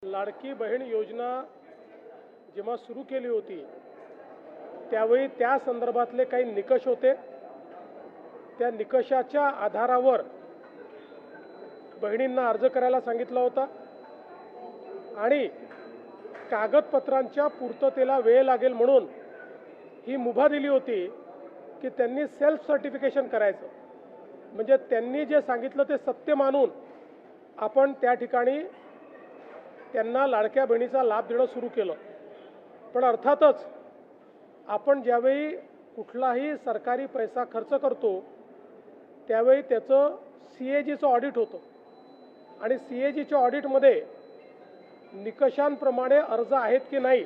लाडकी बहीण योजना जेव्हा सुरू केली होती त्यावेळी त्या संदर्भातले काही निकष होते। त्या निकषाच्या आधारावर बहिणींना अर्ज करायला सांगितला होता आणि कागदपत्रांच्या पूर्ततेला वेळ लागेल म्हणून ही मुभा दिली होती की त्यांनी सेल्फ सर्टिफिकेशन करायचं, म्हणजे त्यांनी जे सांगितलं ते सत्य मानून आपण त्या ठिकाणी त्यांना लाडक्या बहिणीचा लाभ देणं सुरू केलं। पण अर्थातच आपण ज्यावेळी कुठलाही सरकारी पैसा खर्च करतो त्यावेळी त्याचं CAGचं ऑडिट होतं आणि CAGच्या ऑडिटमध्ये निकषांप्रमाणे अर्ज आहेत की नाही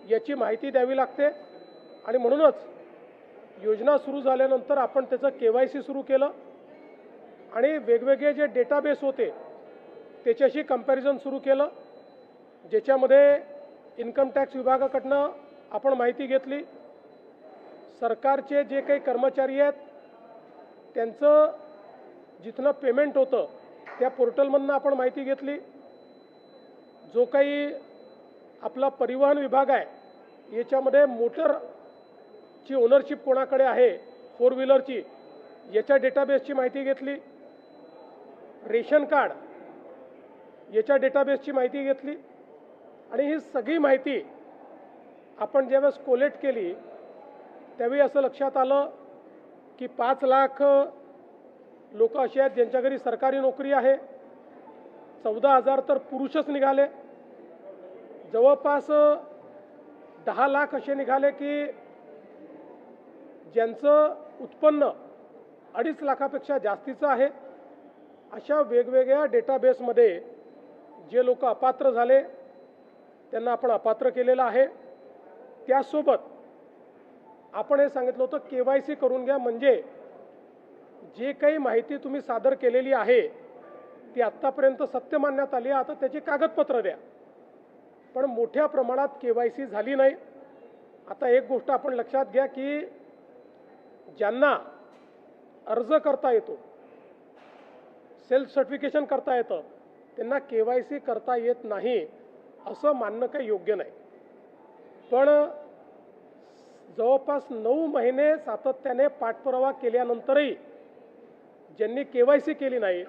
याची माहिती द्यावी लागते आणि म्हणूनच योजना सुरू झाल्यानंतर आपण त्याचं KYC सुरू केलं आणि वेगवेगळे जे डेटाबेस होते त्याच्याशी कंपॅरिझन सुरू केलं, ज्याच्यामध्ये इन्कम टॅक्स विभागाकडनं आपण माहिती घेतली, सरकारचे जे काही कर्मचारी आहेत त्यांचं जिथनं पेमेंट होतं त्या पोर्टलमधनं आपण माहिती घेतली, जो काही आपला परिवहन विभाग आहे याच्यामध्ये मोटरची ओनरशिप कोणाकडे आहे 4 व्हीलरची याच्या डेटाबेसची माहिती घेतली, रेशन कार्ड याच्या डेटाबेसची माहिती घेतली आणि ही सगळी माहिती आपण ज्यावेळेस कोलेक्ट केली त्यावेळी असं लक्षात आलं की 5 लाख लोक असे आहेत ज्यांच्या घरी सरकारी नोकरी आहे, 14,000 तर पुरुषच निघाले, जवळपास 10 लाख असे निघाले की ज्यांचं उत्पन्न 2.5 लाखापेक्षा जास्तीचं आहे। अशा वेगवेगळ्या डेटाबेसमध्ये जे लोक अपात्र झाले त्यांना आपण अपात्र केलेलं आहे। त्यासोबत आपण हे सांगितलं होतं KYC करून घ्या, म्हणजे जे काही माहिती तुम्ही सादर केलेली आहे ती आत्तापर्यंत सत्य मानण्यात आली, आता त्याची कागदपत्र द्या। पण मोठ्या प्रमाणात KYC झाली नाही। आता एक गोष्ट आपण लक्षात घ्या की ज्यांना अर्ज करता येतो, सेल्फ सर्टिफिकेशन करता येतं, त्यांना KYC करता येत नाही असं मानणं काही योग्य नाही। पण जवळपास 9 महिने सातत्याने पाठपुरावा केल्यानंतरही ज्यांनी KYC केली नाही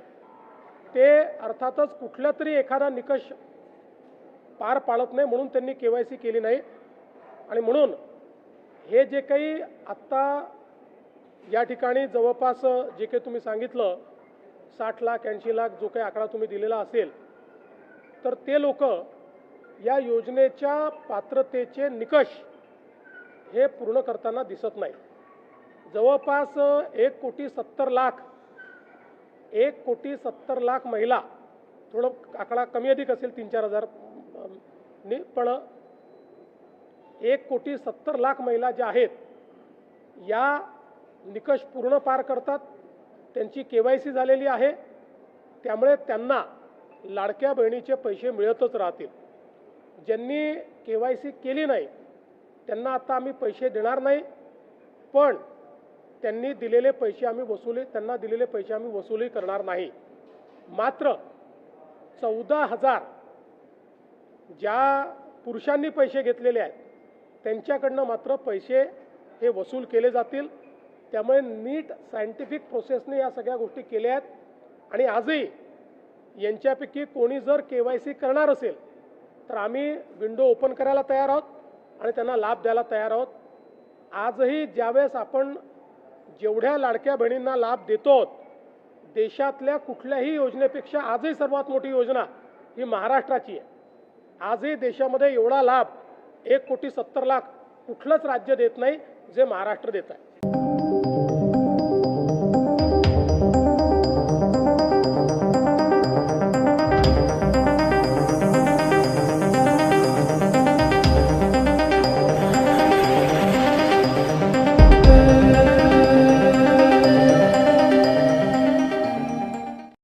ते अर्थातच कुठला तरी एखादा निकष पार पाडत नाही म्हणून त्यांनी KYC केली नाही। आणि म्हणून हे जे काही आत्ता या ठिकाणी जवळपास जे काही तुम्ही सांगितलं 60 लाख 80 लाख जो काही आकडा तुम्ही दिलेला असेल तर ते लोक या योजनेच्या पात्रतेचे निकष हे पूर्ण करताना दिसत नाही। जवळपास 1,70,00,000 महिला, थोडं आकडा कमी अधिक असेल 3-4 हजार ने, पण 1,70,00,000 महिला ज्या आहेत या निकष पूर्ण पार करतात, त्यांची KYC झालेली आहे, त्यामुळे त्यांना लाडक्या बहिणीचे पैसे मिळतच राहतील। ज्यांनी KYC केली नाही त्यांना आता आम्ही पैसे देणार नाही, पण त्यांनी दिलेले पैसे आम्ही वसूली करणार नाही। मात्र 14,000 ज्या पुरुषांनी पैसे घेतलेले आहेत त्यांच्याकडनं मात्र पैसे हे वसूल केले जातील। त्यामुळे नीट सायंटिफिक प्रोसेसने या सगळ्या गोष्टी केल्या आहेत आणि आजही यांच्यापैकी कोणी जर KYC करणार असेल तर आम्ही विंडो ओपन करायला तयार आहोत आणि त्यांना लाभ द्यायला तयार आहोत। आजही ज्यावेळेस आपण जेवढ्या लाडक्या बहिणींना लाभ देतो देशातल्या कुठल्याही योजनेपेक्षा आजही सर्वात मोठी योजना ही महाराष्ट्राची आहे। आजही देशामध्ये एवढा लाभ 1,70,00,000 कुठलंच राज्य देत नाही जे महाराष्ट्र देत आहे।